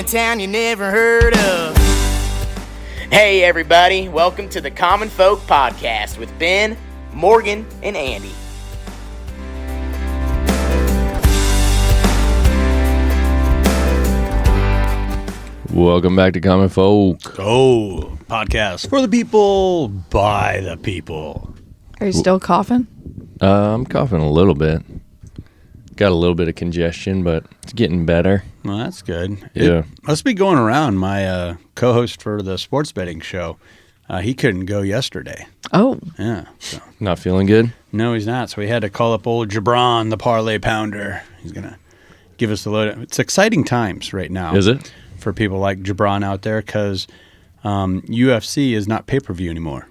town you never heard of. Hey everybody, welcome to the Common Folk Podcast with Ben, Morgan, and Andy. Welcome back to Common Folk. Podcast for the people, by the people. Are you still coughing? I'm coughing a little bit. Got a little bit of congestion, but it's getting better. Well, that's good. Yeah. It must be going around. My co-host for the sports betting show, he couldn't go yesterday. Oh. Yeah. So. Not feeling good? No, he's not. So we had to call up old Gibran, the parlay pounder. He's going to give us the load. It's exciting times right now. Is it? For people like Gibran out there, because UFC is not pay-per-view anymore.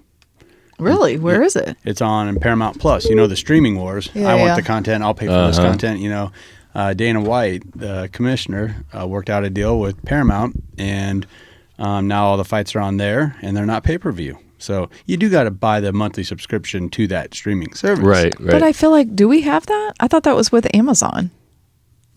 Really? Where is it? It's on Paramount Plus. You know, the streaming wars. Yeah, I want yeah. the content. I'll pay for this content. You know, Dana White, the commissioner, worked out a deal with Paramount, and now all the fights are on there, and they're not pay-per-view. So you do got to buy the monthly subscription to that streaming service. Right. But I feel like, do we have that? I thought that was with Amazon.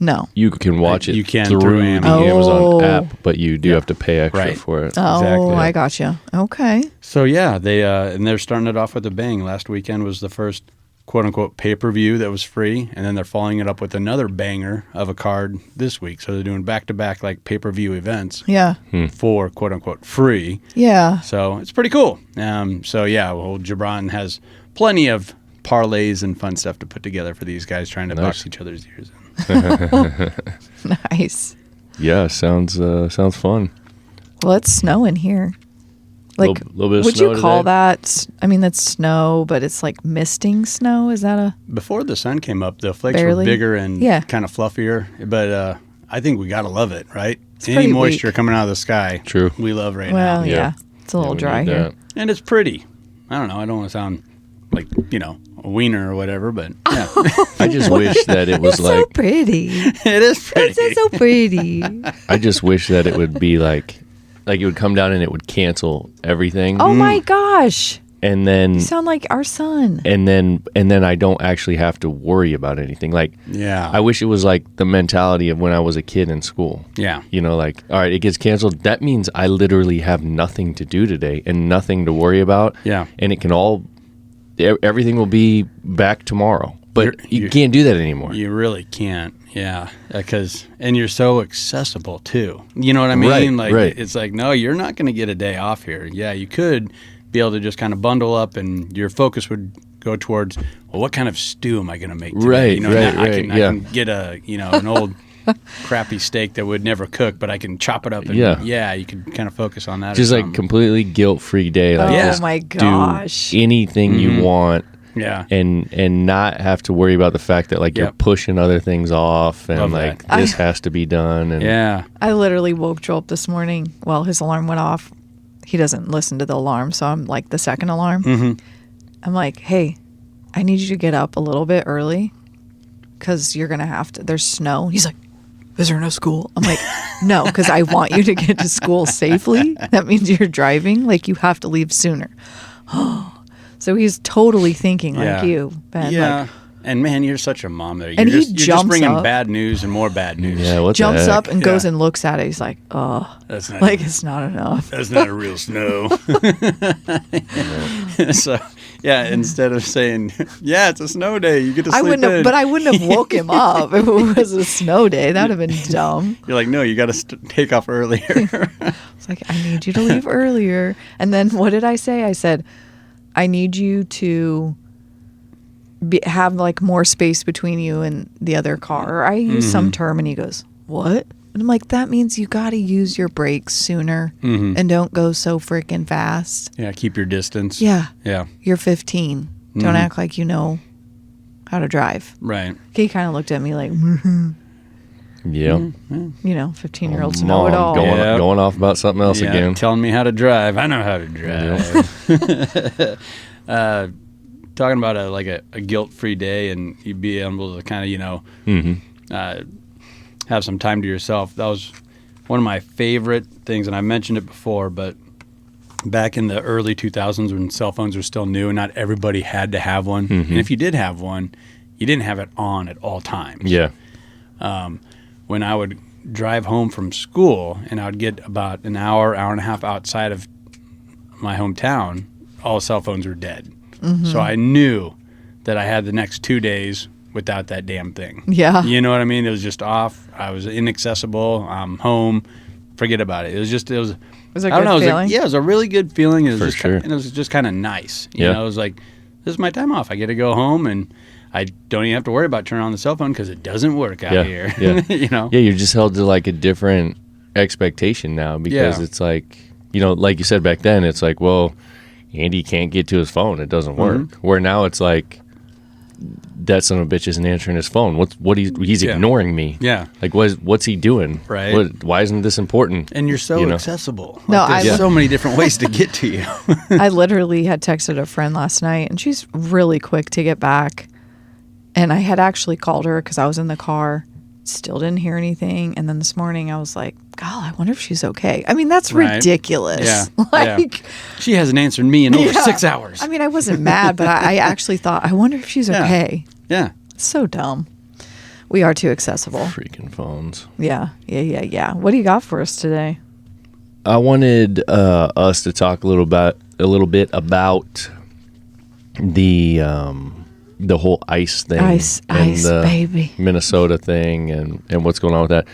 No. You can watch it You can through through the Amazon. Amazon app, but you do have to pay extra Right. for it. Oh, Exactly. I gotcha. Okay. So yeah, they're starting it off with a bang. Last weekend was the first quote unquote pay-per-view that was free, and then they're following it up with another banger of a card this week. So they're doing back-to-back like pay-per-view events Yeah. for quote unquote free. Yeah. So it's pretty cool. So yeah, old Gibran has plenty of parlays and fun stuff to put together for these guys trying to box each other's ears in. Nice. Yeah, sounds fun. Well, it's snowing here. Like, Little bit of would snow you call today? that? I mean, that's snow, but it's like misting snow. Is that a? Before the sun came up, the flakes Barely. were bigger and Yeah. kind of fluffier. But I think we gotta love it, right? Any pretty moisture weak. coming out of the sky, True. we love right Well, now. yeah. It's a little we dry need here. that. And it's pretty. I don't know. I don't want to sound like, a wiener or whatever, but yeah. I just wish that it was It's like so pretty. It is pretty. It's so pretty. I just wish that it would be like it would come down and it would cancel everything. Oh my gosh. And then You sound like our son. and then I don't actually have to worry about anything. Like Yeah. I wish it was like the mentality of when I was a kid in school. Yeah. You know, like, all right, it gets canceled. That means I literally have nothing to do today and nothing to worry about. Yeah. And it can everything will be back tomorrow. But you You're- can't do that anymore. You really can't. Yeah. And you're so accessible too. You know what I mean? Right. It's like, no, you're not going to get a day off here. Yeah. You could be able to just kind of bundle up and your focus would go towards, well, what kind of stew am I going to make today? Right, You know, right, I right, can get an old crappy steak that would never cook, but I can chop it up and you can kind of focus on that. Just or like something. completely guilt-free day. Like Yeah. Oh my do gosh. anything you want. Yeah. And not have to worry about the fact that like you're Yep. pushing other things off and Love like that. this has to be done. And Yeah. I literally woke Joel up this morning. Well, his alarm went off. He doesn't listen to the alarm, so I'm like the second alarm. Mm-hmm. I'm like, hey, I need you to get up a little bit early because you're going to have to. There's snow. He's like, is there no school? I'm like, no, because I want you to get to school safely. That means you're driving. Like, you have to leave sooner. So he's totally thinking like you, Ben. Yeah. Like, And man, you're such a mom there. And you're he you're just jumps bringing up. bad news and more bad news. yeah, what jumps the heck? up and goes and looks at it. He's like, oh, That's not like it's not enough. That's not a real snow. So, yeah, instead of saying, yeah, it's a snow day, you get to sleep in. I wouldn't have woke him up if it was a snow day. That would have been dumb. You're like, no, you got to take off earlier. It's like, I need you to leave earlier. And then what did I say? I said, I need you to have like more space between you and the other car. Or I use some term and he goes, what? And I'm like, that means you got to use your brakes sooner and don't go so freaking fast. Yeah, keep your distance. Yeah. Yeah, You're 15. Don't act like you know how to drive. right. He kind of looked at me like, Yeah. 15-year-olds know it all. Yeah. Going off about something else Yeah, again. telling me how to drive. I know how to drive. Talking about a guilt-free day and you be able to kind of, have some time to yourself. That was one of my favorite things, and I mentioned it before, but back in the early 2000s when cell phones were still new and not everybody had to have one, and if you did have one, you didn't have it on at all times. Yeah. When I would drive home from school, and I would get about an hour and a half outside of my hometown, all cell phones were dead. So I knew that I had the next 2 days without that damn thing. Yeah. You know what I mean? It was just off. I was inaccessible. I'm home. Forget about it. It was it a I don't good know. feeling? It was a really good feeling. It was For just sure. and it was just kind of nice. You Yeah. know, it was like, this is my time off. I get to go home, and I don't even have to worry about turning on the cell phone because it doesn't work out here. Yeah. You know? Yeah, you're just held to like a different expectation now because Yeah. it's like, you know, like you said back then, it's like, well, Andy can't get to his phone. It doesn't work. Where now it's like, that son of a bitch isn't answering his phone. He's Yeah. ignoring me. Yeah. Like, what's he doing? Right. Why isn't this important? And you're so You know? accessible. No, Like, there's I- so many different ways to get to you. I literally had texted a friend last night, and she's really quick to get back. And I had actually called her because I was in the car, still didn't hear anything. And then this morning I was like, God, I wonder if she's okay. I mean, that's Right. ridiculous. Yeah. Like, She hasn't answered me in over yeah. 6 hours. I mean, I wasn't mad, but I actually thought, I wonder if she's Yeah. okay. Yeah. So dumb. We are too accessible. Freaking phones. Yeah. What do you got for us today? I wanted us to talk a little bit about the whole ICE thing, Ice, the baby. Minnesota thing, and what's going on with that.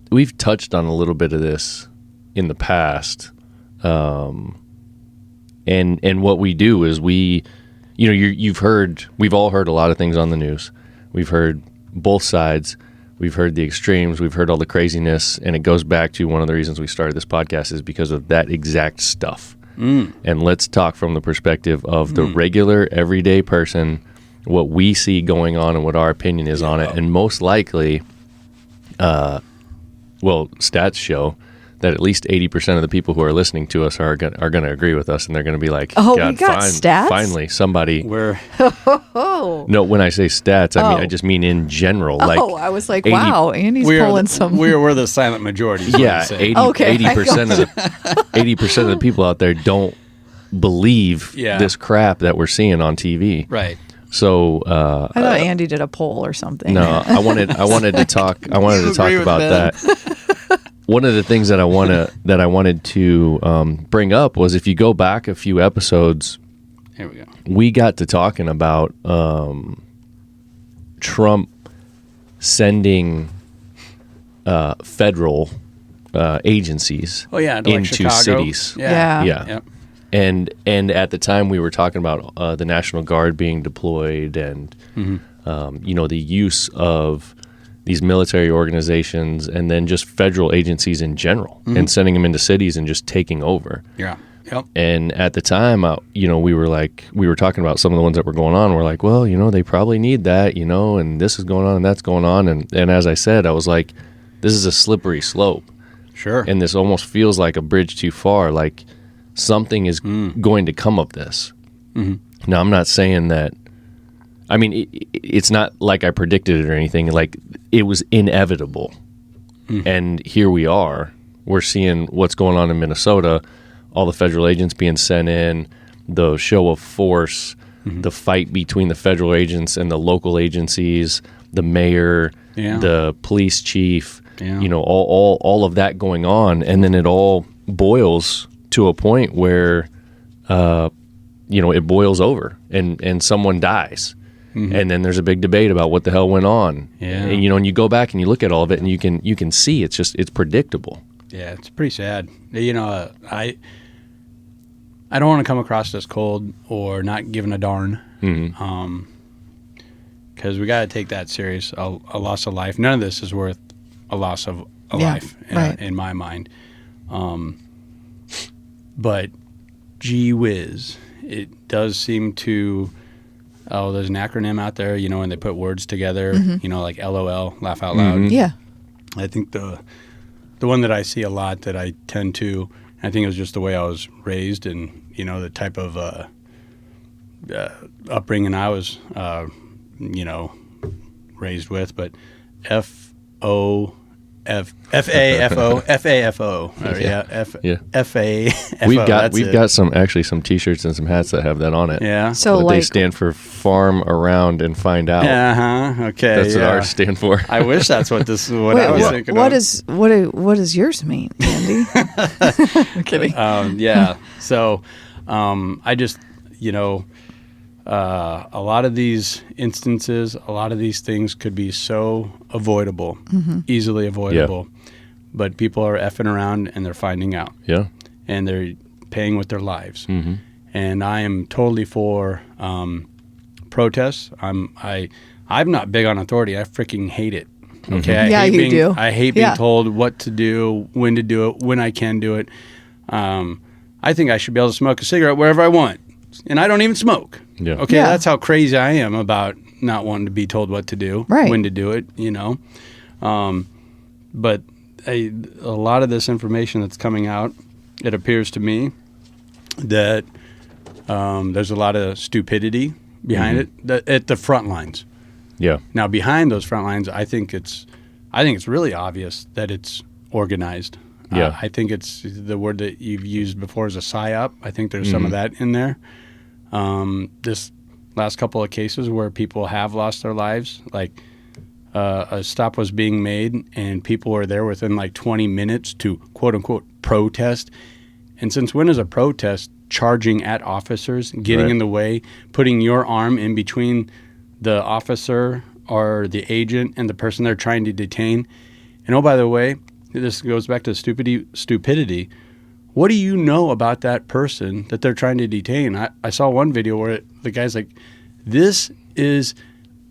We've touched on a little bit of this in the past, and what we do is we've all heard a lot of things on the news. We've heard both sides. We've heard the extremes. We've heard all the craziness, and it goes back to one of the reasons we started this podcast is because of that exact stuff. And let's talk from the perspective of the regular, everyday person, what we see going on and what our opinion is on it. And most likely, stats show that at least 80% of the people who are listening to us are going to agree with us, and they're going to be like, Oh, God, we got stats? finally somebody. Oh. No, when I say stats, I just mean in general. Like, I was like, 80 wow, Andy's pulling some. We're the silent majority. is what yeah, I'm saying. 80% of the 80% of the people out there don't believe Yeah. this crap that we're seeing on TV. Right. So I thought Andy did a poll or something. no, I wanted to talk agree with about Ben? that. One of the things that I wanted to bring up was if you go back a few episodes, Here we go. we got to talking about Trump sending federal agencies Oh yeah, to like into Chicago. cities. Yeah. Yeah. Yep. And at the time we were talking about the National Guard being deployed and the use of these military organizations and then just federal agencies in general and sending them into cities and just taking over. Yeah. Yep. And at the time, we were talking about some of the ones that were going on. We're like, well, they probably need that, and this is going on and that's going on. And as I said, I was like, this is a slippery slope. Sure. And this almost feels like a bridge too far. Like something is going to come of this. Now, I'm not saying that. I mean, it's not like I predicted it or anything. Like it was inevitable. And here we are. We're seeing what's going on in Minnesota. All the federal agents being sent in, the show of force, the fight between the federal agents and the local agencies, the mayor, the police chief, all of that going on. And then it all boils to a point where, it boils over and someone dies. And then there's a big debate about what the hell went on. Yeah. And, and you go back and you look at all of it and you can see it's predictable. Yeah, it's pretty sad. I don't want to come across as cold or not giving a darn. Because we got to take that serious. A loss of life. None of this is worth a loss of a life right. in my mind. But gee whiz, it does seem to. Oh, there's an acronym out there, when they put words together, like LOL, laugh out loud. Yeah. I think the one that I see a lot that I tend to, I think it was just the way I was raised and, the type of upbringing I was, raised with, but FOLL. F-A-F-O. F-A-F-O. F-A-F-O. We've got some T-shirts and some hats that have that on it. Yeah. So But like they stand for farm around and find out. Okay. That's what ours stand for. I wish that's what this is. What wait, I was thinking. what of. what does yours mean, Andy? I'm kidding. Yeah. So, I just, a lot of these instances, a lot of these things could be so avoidable, easily avoidable, but people are effing around and they're finding out. Yeah. And they're paying with their lives. Mm-hmm. And I am totally for protests. I'm not big on authority. I freaking hate it. Okay. I hate being told what to do, when to do it, when I can do it. I think I should be able to smoke a cigarette wherever I want, and I don't even smoke. Yeah. Okay. Yeah. That's how crazy I am about not wanting to be told what to do, Right. when to do it. But a lot of this information that's coming out, it appears to me that there's a lot of stupidity behind it at the front lines. Yeah. Now, behind those front lines, I think it's really obvious that it's organized. Yeah. I think it's the word that you've used before is a psyop. I think there's some of that in there. This last couple of cases where people have lost their lives, like a stop was being made and people were there within like 20 minutes to quote unquote protest. And since when is a protest charging at officers, getting in the way, putting your arm in between the officer or the agent and the person they're trying to detain? And oh, by the way, this goes back to stupidity. What do you know about that person that they're trying to detain? I saw one video where the guy's like, this is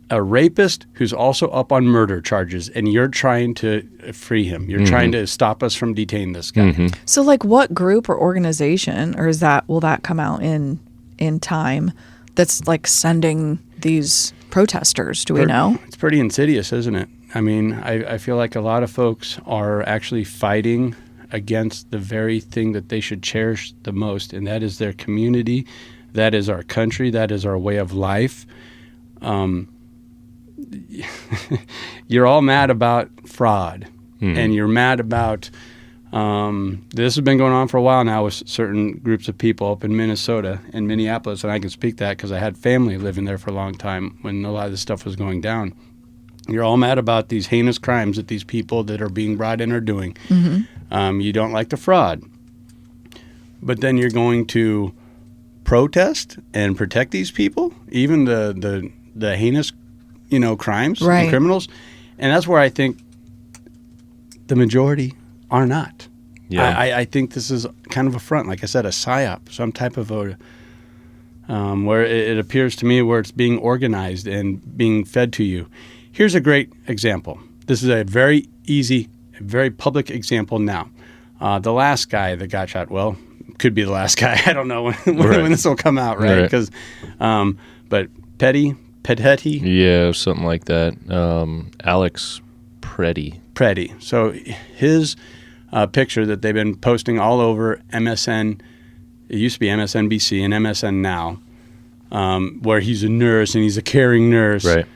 a rapist who's also up on murder charges, and you're trying to free him. You're trying to stop us from detaining this guy. So like what group or organization, or will that come out in time, that's like sending these protesters? Do we know? It's pretty insidious, isn't it? I mean, I feel like a lot of folks are actually fighting against the very thing that they should cherish the most, and that is their community, that is our country, that is our way of life. You're all mad about fraud, and you're mad about this has been going on for a while now with certain groups of people up in Minnesota and Minneapolis, and I can speak that because I had family living there for a long time when a lot of this stuff was going down. You're all mad about these heinous crimes that these people that are being brought in are doing. You don't like the fraud. But then you're going to protest and protect these people, even the heinous, crimes and criminals. And that's where I think the majority are not. Yeah. I think this is kind of a front, like I said, a psyop, some type of a where it appears to me where it's being organized and being fed to you. Here's a great example. This is a very easy, very public example now. The last guy that got shot, well, could be the last guy. I don't know when this will come out, right? Because, but Petty, yeah, something like that. Alex Preddy. So his picture that they've been posting all over MSN. It used to be MSNBC and MSN now, where he's a nurse and he's a caring nurse. Right.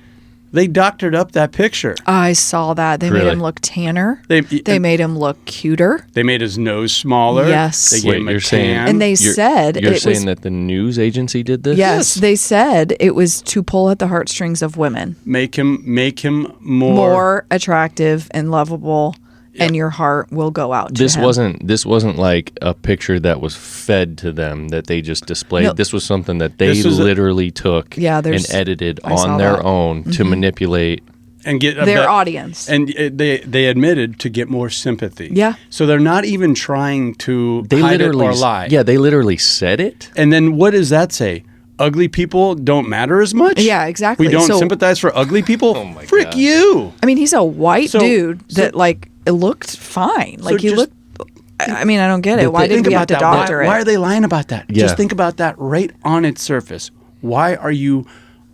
They doctored up that picture. I saw that. They made him look tanner. They made him look cuter. They made his nose smaller. Yes. They gave him a tan. And they said you're saying that the news agency did this? Yes, they said it was to pull at the heartstrings of women. Make him more attractive and lovable, and your heart will go out to him. This wasn't like a picture that was fed to them that they just displayed. No. This was something that they literally took and edited on their own to manipulate and get their audience. And they admitted to get more sympathy. Yeah. So they're not even trying to hide it or lie. Yeah, they literally said it. And then what does that say? Ugly people don't matter as much? Yeah, exactly. We don't sympathize for ugly people? Oh my Frick God. you. I mean, he's a white dude that it looked fine. Like he looked. I mean, I don't get it. Why did we have to doctor it? Why are they lying about that? Yeah. Just think about that right on its surface. Why are you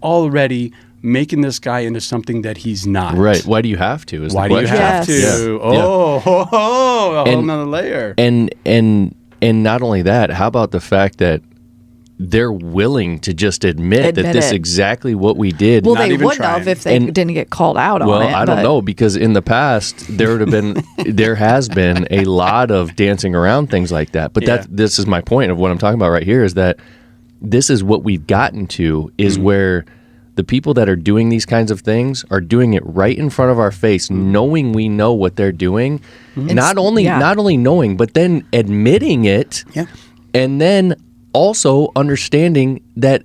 already making this guy into something that he's not? Right. Why do you have to? Why do you have to? Yes. A whole nother layer. And not only that, how about the fact that they're willing to just admit that this is it. exactly what we did. Well, Not they even wouldn't have trying. if they didn't get called out on it. Well, I don't know, because in the past there has been a lot of dancing around things like that. But this is my point of what I'm talking about right here, is that this is what we've gotten to, is where the people that are doing these kinds of things are doing it right in front of our face, knowing we know what they're doing. Not only knowing, but then admitting it, and then also understanding that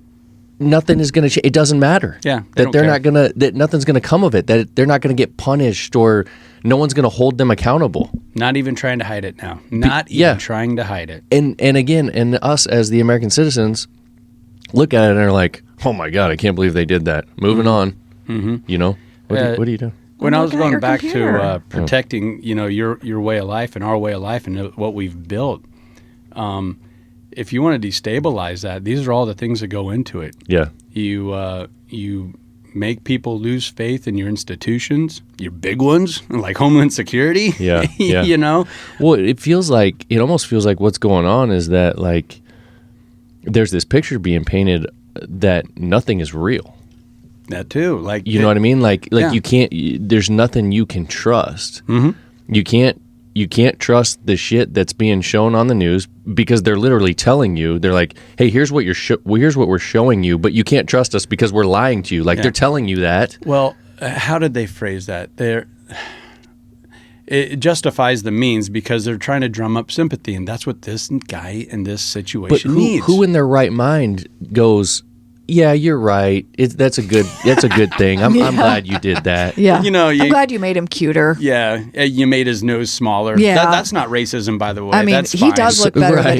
nothing is going to change. It doesn't matter. Yeah, that they're not going to, that nothing's going to come of it. That they're not going to get punished, or no one's going to hold them accountable. Not even trying to hide it now. Not even trying to hide it. And again, and us as the American citizens look at it and are like, "Oh my God, I can't believe they did that." Moving on. You know, what do you do? When I was Look at going your back computer. to protecting, your way of life and our way of life and what we've built, if you want to destabilize that, these are all the things that go into it. Yeah. You make people lose faith in your institutions, your big ones, like Homeland Security. Yeah. You know? Well, it almost feels like what's going on is that, like, there's this picture being painted that nothing is real. That too. Like, you know what I mean? Like you can't, there's nothing you can trust. You can't trust the shit that's being shown on the news, because they're literally telling you, they're like, "Hey, here's what here's what we're showing you, but you can't trust us because we're lying to you." Like, they're telling you that. Well, how did they phrase that? It justifies the means, because they're trying to drum up sympathy, and that's what this guy in this situation needs. Who in their right mind goes, "Yeah, you're right. That's a good thing. I'm glad you did that." Yeah. I'm glad you made him cuter. Yeah, you made his nose smaller. Yeah. That's not racism, by the way. I mean, that's he fine. does look better Right,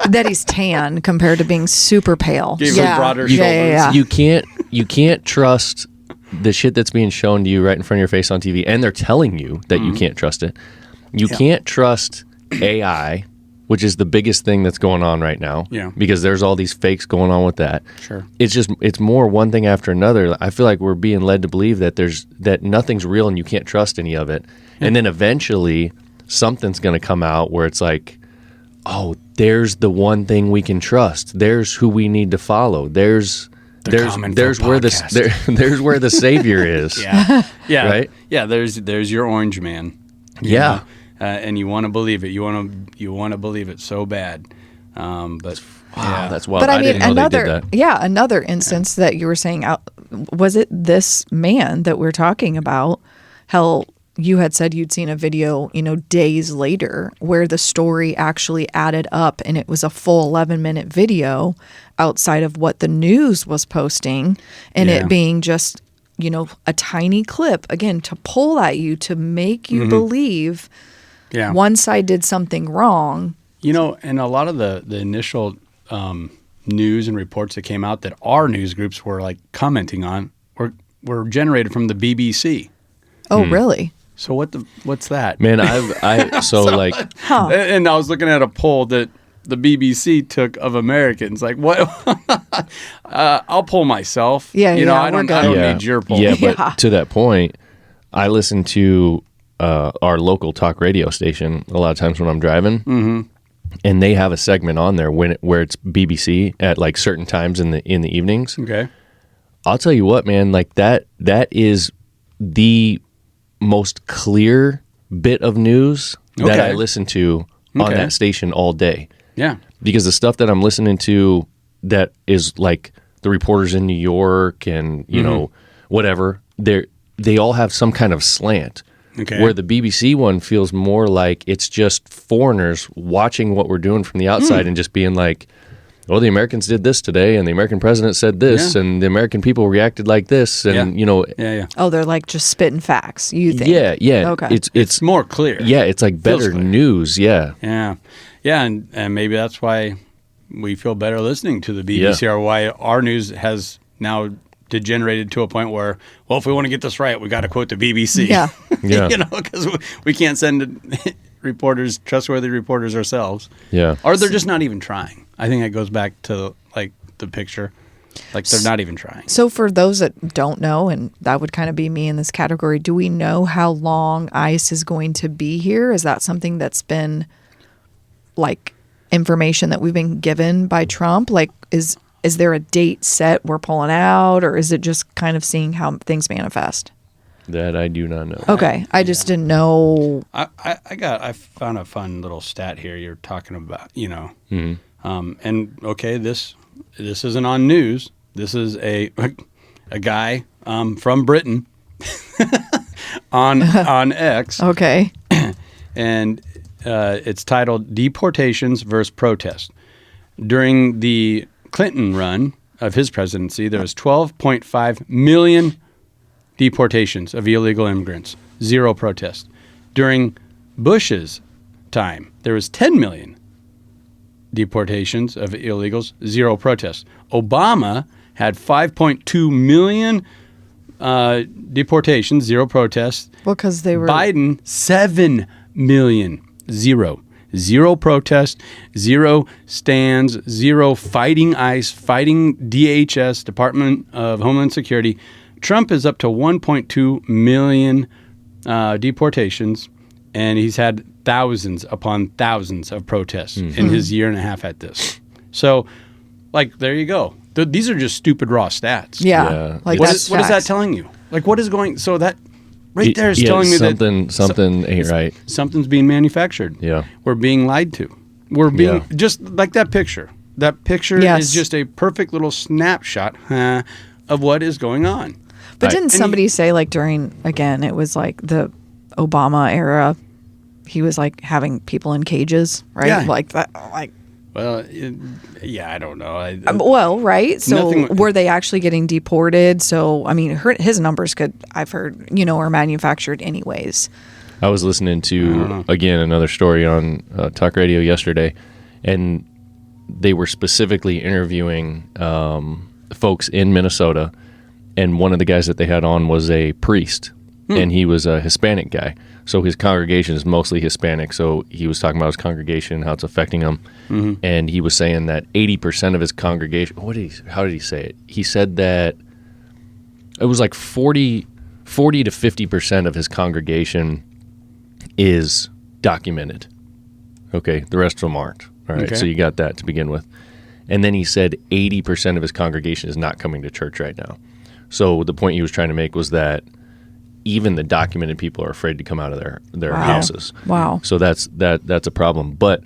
that he's tan compared to being super pale. Gave him broader shoulders. Yeah. You can't trust the shit that's being shown to you right in front of your face on TV, and they're telling you that you can't trust it. You can't trust AI, which is the biggest thing that's going on right now. Yeah. Because there's all these fakes going on with that. Sure. It's more one thing after another. I feel like we're being led to believe that nothing's real and you can't trust any of it. And then eventually something's going to come out where it's like, "Oh, there's the one thing we can trust. There's who we need to follow. There's where there's where the savior is." Yeah. Right? Yeah, there's your orange man. you know? And you want to believe it. You want to believe it so bad. But wow, that's wild. But I mean, didn't know they did that. Another instance that you were saying, was it this man that we're talking about? Hell, you had said you'd seen a video, days later where the story actually added up, and it was a full 11-minute video outside of what the news was posting, and it being just, a tiny clip, again, to pull at you, to make you believe one side did something wrong. And a lot of the initial news and reports that came out that our news groups were like commenting on were generated from the BBC. Oh, really? So what's that? Man, And I was looking at a poll that the BBC took of Americans. Like, what? I'll poll myself. Yeah, I don't need your poll. Yeah, but to that point, I listen to our local talk radio station a lot of times when I'm driving, and they have a segment on there where it's BBC at like certain times in the evenings. Okay, I'll tell you what, man, like that is the most clear bit of news that I listen to on that station all day. Yeah, because the stuff that I'm listening to that is like the reporters in New York and whatever, they all have some kind of slant. Okay. Where the BBC one feels more like it's just foreigners watching what we're doing from the outside and just being like, "Oh, the Americans did this today, and the American president said this, and the American people reacted like this," and Oh, they're like just spitting facts. You think? Yeah. Okay. It's more clear. Yeah, it's like better news. Yeah. And maybe that's why we feel better listening to the BBC, or why our news has now degenerated to a point where, well, if we want to get this right, we got to quote the BBC. Yeah. Because we can't send trustworthy reporters ourselves. Yeah. Or they're just not even trying. I think that goes back to like the picture. Like they're not even trying. So for those that don't know, and that would kind of be me in this category, do we know how long ICE is going to be here? Is that something that's been like information that we've been given by Trump? Like, is there a date set we're pulling out, or is it just kind of seeing how things manifest? That I do not know. Okay, I just didn't know. I found a fun little stat here. You're talking about, Mm-hmm. And okay, this isn't on news. This is a guy from Britain on X, Okay. and it's titled "Deportations versus Protest." During the Clinton run of his presidency, there was 12.5 million deportations of illegal immigrants, 0 protest. During Bush's time, there was 10 million deportations of illegals, 0 protest. Obama had 5.2 million deportations, 0 protests. Well, because they were Biden, 7 million, 0. 0 protest, 0 stands, 0 fighting ICE, fighting DHS, Department of Homeland Security. Trump is up to 1.2 million deportations, and he's had thousands upon thousands of protests in his year and a half at this. So, there you go. These are just stupid raw stats. Yeah. Like What that's is that facts. telling you? What is going? So that right there is telling me something ain't right. Something's being manufactured. Yeah. We're being lied to. We're being just like that picture. That picture Yes. is just a perfect little snapshot of what is going on. But didn't somebody say during, again, it was the Obama era, he was having people in cages, right? Yeah. Like that, Well, I don't know. well, right? So Nothing- were they actually getting deported? So, I mean, his numbers I've heard, are manufactured anyways. I was listening to, again, another story on talk radio yesterday, and they were specifically interviewing folks in Minnesota, and one of the guys that they had on was a priest, and he was a Hispanic guy. So his congregation is mostly Hispanic, so he was talking about his congregation, how it's affecting him, and he was saying that 80% of his congregation, how did he say it? He said that it was 40 to 50% of his congregation is documented. Okay, the rest of them aren't. All right, so you got that to begin with. And then he said 80% of his congregation is not coming to church right now. So the point he was trying to make was that even the documented people are afraid to come out of their houses. Wow. So that's a problem. But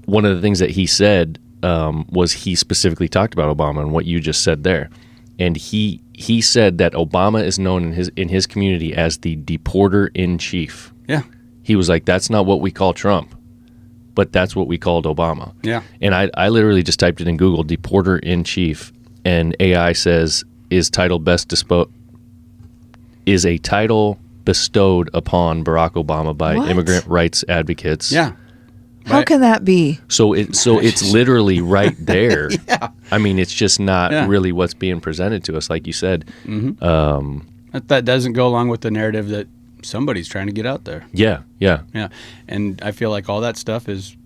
one of the things that he said was he specifically talked about Obama and what you just said there. And he said that Obama is known in his community as the deporter in chief. Yeah. He was like, that's not what we call Trump, but that's what we called Obama. Yeah. And I literally just typed it in Google, deporter in chief, and AI says is a title bestowed upon Barack Obama by What? immigrant rights advocates. Yeah. How can that be? So it's literally right there. Yeah. I mean, it's just not really what's being presented to us, like you said. That doesn't go along with the narrative that somebody's trying to get out there. Yeah. Yeah. And I feel like all that stuff is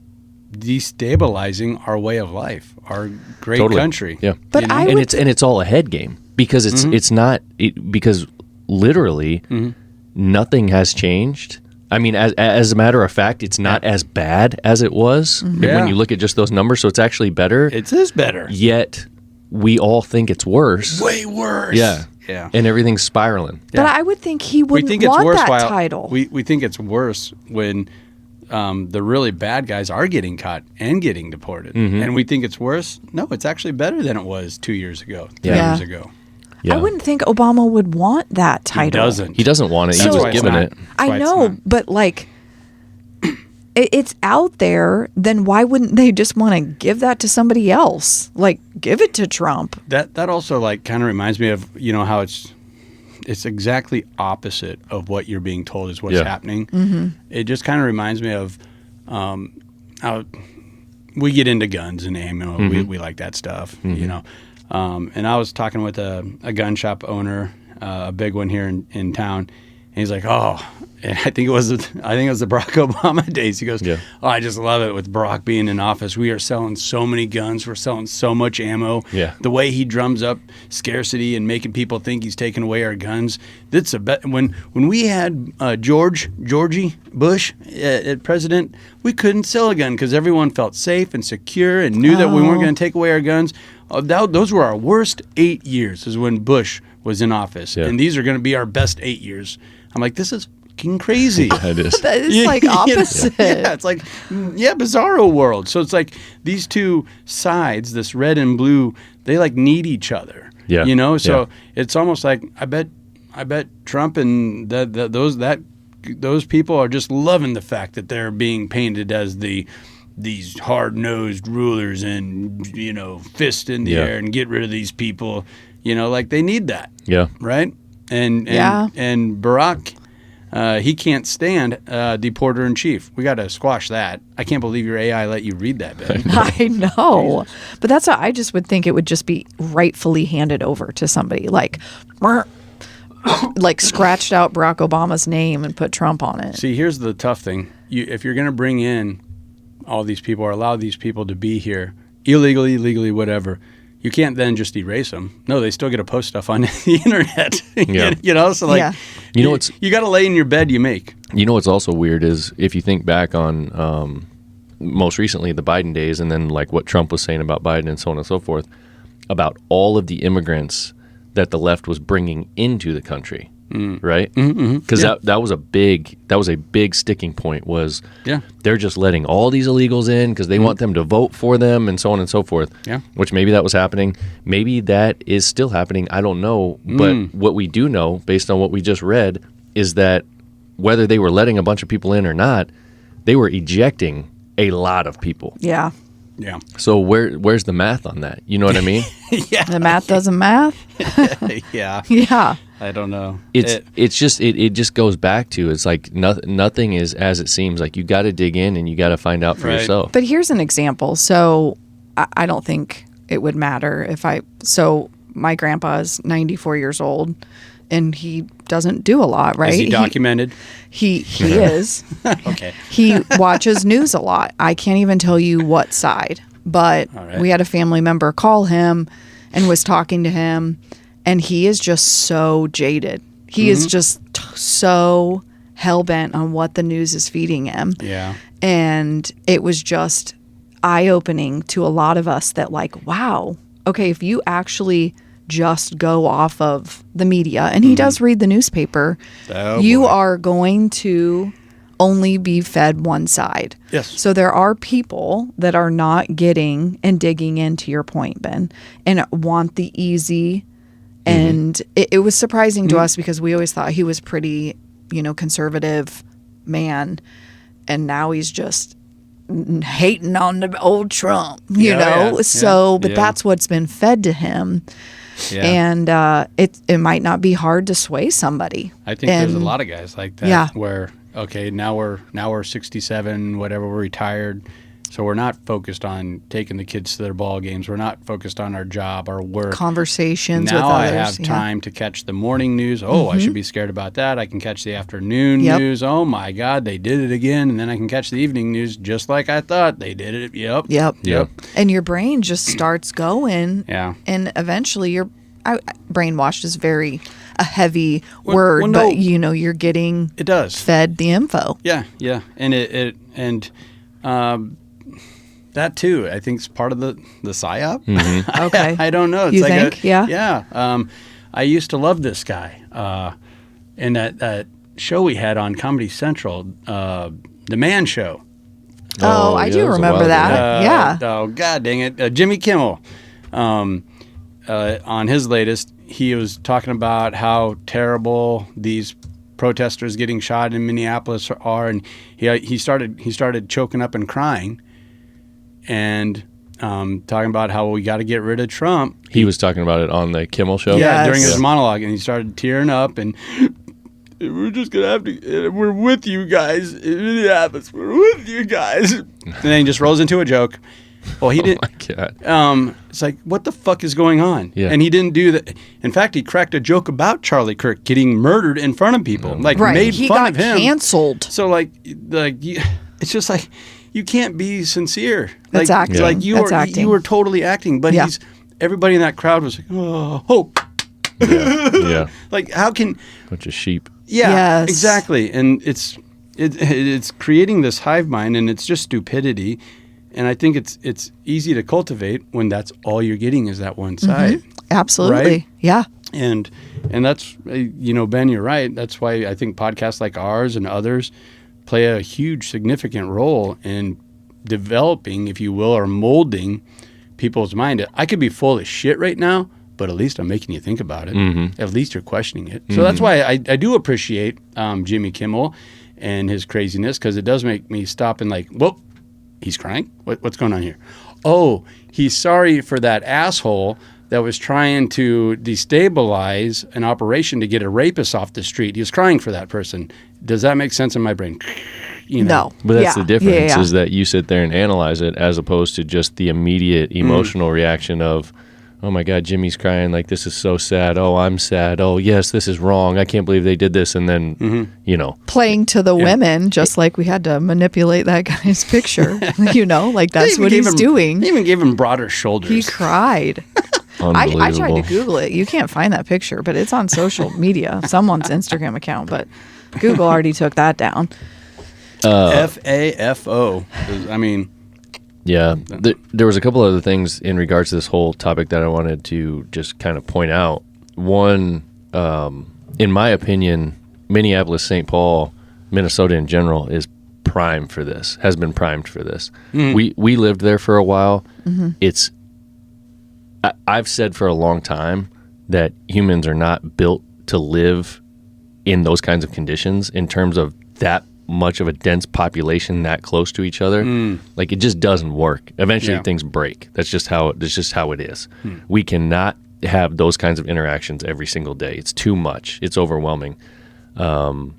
destabilizing our way of life, our great country. Yeah. But You know? it's all a head game because it's not because literally nothing has changed. I mean, as a matter of fact, it's not as bad as it was when you look at just those numbers. So it's actually better. It is better. Yet we all think it's worse. Way worse. Yeah. Yeah. And everything's spiraling. But I would think he wouldn't want that title. We think it's worse when the really bad guys are getting caught and getting deported. And we think it's worse. No, it's actually better than it was 2 years ago, 3 years ago. Yeah. I wouldn't think Obama would want that title. He doesn't want it. That's He why was it's given not. it. I know, but it's out there. Then why wouldn't they just want to give that to somebody else? Give it to Trump. That also kind of reminds me of how it's exactly opposite of what you're being told is what's happening. It just kind of reminds me of how we get into guns and ammo. We like that stuff, And I was talking with a gun shop owner, a big one here in town, he's like, oh, and I think it was the Barack Obama days. He goes, oh, I just love it with Barack being in office. We are selling so many guns. We're selling so much ammo. Yeah. The way he drums up scarcity and making people think he's taking away our guns. That's when we had Georgie Bush at president, we couldn't sell a gun because everyone felt safe and secure and knew that we weren't going to take away our guns. Those were our worst 8 years, is when Bush was in office. Yeah. And these are going to be our best 8 years. I'm like, this is fucking crazy. It is. That is like opposite. Yeah, it's like, bizarro world. So it's like these two sides, this red and blue, they like need each other. Yeah. You know, so it's almost like I bet Trump and those people are just loving the fact that they're being painted as these hard-nosed rulers and, you know, fist in the air and get rid of these people. You know, like they need that. Yeah. Right? And Barack, he can't stand the Porter-in-Chief. We got to squash that. I can't believe your AI let you read that, Ben. I know. But that's what I just would think it would just be rightfully handed over to somebody. Like scratched out Barack Obama's name and put Trump on it. See, here's the tough thing. If you're going to bring in all these people or allow these people to be here, illegally, legally, whatever, you can't then just erase them. No, they still get to post stuff on the internet. Yeah. You know, so like, you know what's, you got to lay in your bed you make. You know what's also weird is if you think back on most recently the Biden days, and then like what Trump was saying about Biden and so on and so forth, about all of the immigrants that the left was bringing into the country, right? Because that was a big sticking point. Was they're just letting all these illegals in because they want them to vote for them and so on and so forth. Yeah, which maybe that was happening. Maybe that is still happening. I don't know. But what we do know, based on what we just read, is that whether they were letting a bunch of people in or not, they were ejecting a lot of people. Yeah. Yeah. So where's the math on that? You know what I mean? Yeah. The math doesn't math? Yeah. Yeah. I don't know. It just goes back to, it's like nothing is as it seems. Like you got to dig in and you got to find out for yourself. But here's an example. So I don't think it would matter so my grandpa is 94 years old and he doesn't do a lot, right? Is he documented? He is. Okay. He watches news a lot. I can't even tell you what side, but we had a family member call him and was talking to him, and he is just so jaded. He is just so hell-bent on what the news is feeding him. Yeah. And it was just eye-opening to a lot of us that like, wow, okay, if you actually just go off of the media, and he does read the newspaper, you are going to only be fed one side. Yes. So there are people that are not getting and digging into your point, Ben, and want the easy. And it was surprising to us because we always thought he was pretty, conservative man. And now he's just hating on the old Trump, you know? Yeah. So, but that's what's been fed to him. Yeah. And it might not be hard to sway somebody. I think there's a lot of guys like that. Yeah. Where now we're 67, whatever, we're retired, so we're not focused on taking the kids to their ball games. We're not focused on our job, our work, conversations. Now with others. I have time to catch the morning news. Oh, I should be scared about that. I can catch the afternoon news. Oh my God, they did it again. And then I can catch the evening news just like I thought they did it. Yep. And your brain just starts going. Yeah. And eventually brainwashed is a heavy word, but you're getting fed the info. Yeah. And that too, I think, is part of the psyop. Okay. I don't know. It's you like think? Yeah. Yeah. I used to love this guy. And that show we had on Comedy Central, The Man Show. I do remember that. Yeah. Oh, God dang it. Jimmy Kimmel, on his latest, he was talking about how terrible these protesters getting shot in Minneapolis are, and he started choking up and crying, and talking about how we got to get rid of Trump. He was talking about it on the Kimmel show. Yeah, during his monologue, and he started tearing up, and we're just gonna have to. We're with you guys in Minneapolis. We're with you guys, and then he just rolls into a joke. Well, he didn't. Oh my God. It's like, what the fuck is going on? Yeah. And he didn't do that. In fact, he cracked a joke about Charlie Kirk getting murdered in front of people. Like, Right. made He fun got of him. canceled. So, it's just like, you can't be sincere. That's like, acting. Like, you That's were, acting. you were totally acting. But Yeah. everybody in that crowd was like, oh, hope. Yeah. Like, how can... Bunch of sheep. Yeah, Yes. exactly. And it's creating this hive mind, and it's just stupidity. And I think it's easy to cultivate when that's all you're getting is that one side. Absolutely. Right? Yeah. And that's, Ben, you're right. That's why I think podcasts like ours and others play a huge, significant role in developing, if you will, or molding people's mind. I could be full of shit right now, but at least I'm making you think about it. At least you're questioning it. So that's why I do appreciate Jimmy Kimmel and his craziness, because it does make me stop and like, whoa, he's crying? What's going on here? Oh, he's sorry for that asshole that was trying to destabilize an operation to get a rapist off the street. He was crying for that person. Does that make sense in my brain? No. But that's Yeah. the difference Yeah. is that you sit there and analyze it as opposed to just the immediate emotional reaction of, oh my God, Jimmy's crying. Like, this is so sad. Oh, I'm sad. Oh, yes, this is wrong. I can't believe they did this. And then, Playing to the women, just like we had to manipulate that guy's picture. Like that's what he's doing. They even gave him broader shoulders. He cried. unbelievable. I tried to Google it. You can't find that picture, but it's on social media, someone's Instagram account. But Google already took that down. FAFO. I mean... Yeah. There was a couple other things in regards to this whole topic that I wanted to just kind of point out. One, in my opinion, Minneapolis, St. Paul, Minnesota in general is primed for this, has been primed for this. We lived there for a while. I've said for a long time that humans are not built to live in those kinds of conditions in terms of that much of a dense population that close to each other. Like, it just doesn't work. Eventually things break. That's just how it is. We cannot have those kinds of interactions every single day. It's too much. It's overwhelming. I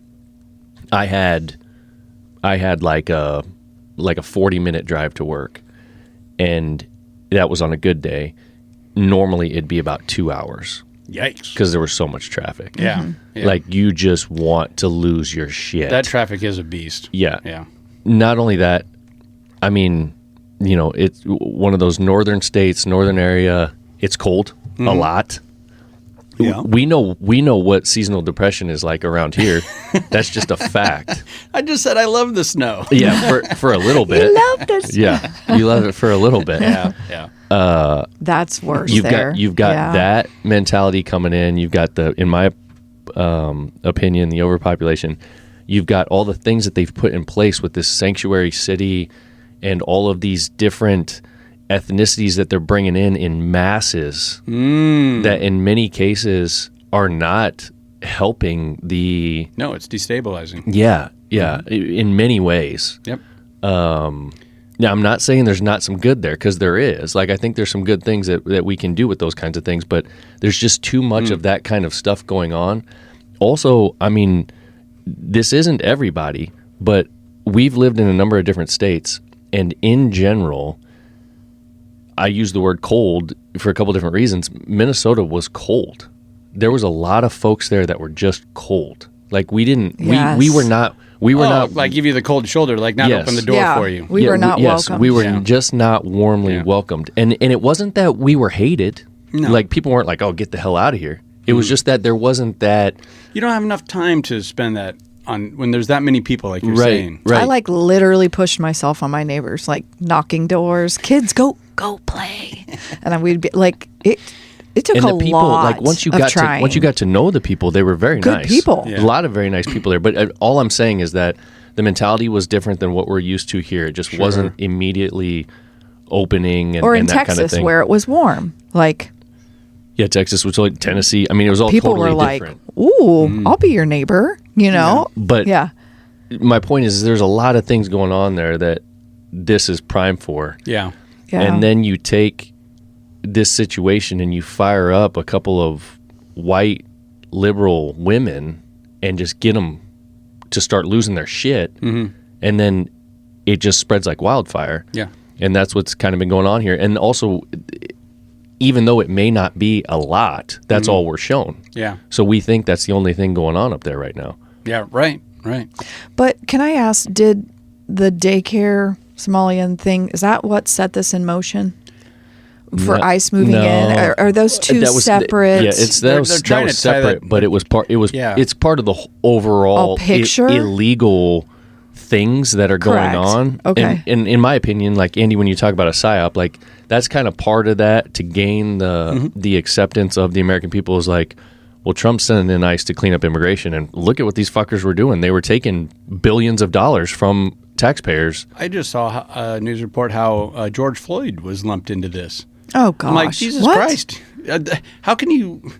had like a 40-minute drive to work, and that was on a good day. Normally it'd be about 2 hours. Yikes. Because there was so much traffic. Yeah. Like, you just want to lose your shit. That traffic is a beast. Yeah. Yeah. Not only that, I mean, it's one of those northern states, northern area. It's cold a lot. Yeah. We know what seasonal depression is like around here. That's just a fact. I just said I love the snow. Yeah, for a little bit. Love this. Yeah, you love it for a little bit. Yeah. That's worse. You've there. got that mentality coming in. You've got in my opinion, the overpopulation. You've got all the things that they've put in place with this sanctuary city and all of these different ethnicities that they're bringing in masses that in many cases are not helping the... No, it's destabilizing. Yeah, in many ways. Yep. Now, I'm not saying there's not some good there, because there is. Like, I think there's some good things that we can do with those kinds of things, but there's just too much of that kind of stuff going on. Also, I mean, this isn't everybody, but we've lived in a number of different states, and in general, I use the word cold for a couple different reasons. Minnesota was cold. There was a lot of folks there that were just cold. Like, we didn't, Yes. we were not like give you the cold shoulder, like not Yes. open the door for you. We were not welcomed. We were Yeah. just not warmly welcomed. And it wasn't that we were hated. No. Like, people weren't like, oh, get the hell out of here. It was just that there wasn't that. You don't have enough time to spend that on when there's that many people, like you're saying. Right. I like literally pushed myself on my neighbors, like knocking doors. Kids, go play, and we'd be like it. It took And a the people, lot like, once you of got trying. to know the people, they were very Good nice. people. Yeah. A lot of very nice people there. But all I'm saying is that the mentality was different than what we're used to here. It just wasn't immediately opening and, or in and that Texas kind of thing. where it was warm, like Yeah, Texas was like Tennessee. I mean, it was all people totally were like, different. "Ooh, I'll be your neighbor," you know. But Yeah, my point is, there's a lot of things going on there that this is prime for. Yeah. yeah. And then you take this situation and you fire up a couple of white liberal women and just get them to start losing their shit. And then it just spreads like wildfire. Yeah. And that's what's kind of been going on here. And also, even though it may not be a lot, that's all we're shown. Yeah. So we think that's the only thing going on up there right now. Yeah, right. But can I ask, did the daycare Somalian thing, is that what set this in motion? For ICE moving in? Are those two separate? Yeah, that was separate, but it was part. It's part of the overall picture? Illegal things that are going on. Okay. And in my opinion, like Andy, when you talk about a psyop, like that's kind of part of that to gain the acceptance of the American people is like, well, Trump's sending in ICE to clean up immigration, and look at what these fuckers were doing. They were taking billions of dollars from taxpayers. I just saw a news report how George Floyd was lumped into this. Oh, gosh. I'm like, Jesus Christ. How can you...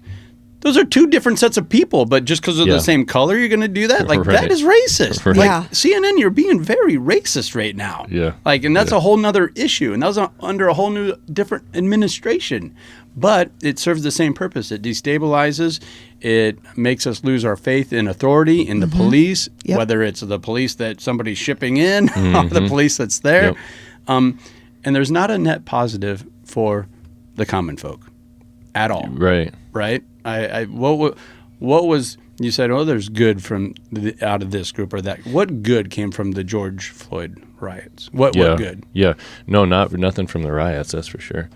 Those are two different sets of people, but just because of the same color, you're going to do that? Like, that is racist. Right. Like, CNN, you're being very racist right now. Yeah. Like, and that's a whole nother issue. And that was under a whole new, different administration. But it serves the same purpose. It destabilizes. It makes us lose our faith in authority, in the police, whether it's the police that somebody's shipping in or the police that's there. And there's not a net positive for the common folk at all. Right. Right? What was, you said, oh, there's good from out of this group or that. What good came from the George Floyd riots? What good? Yeah. No, nothing from the riots, that's for sure.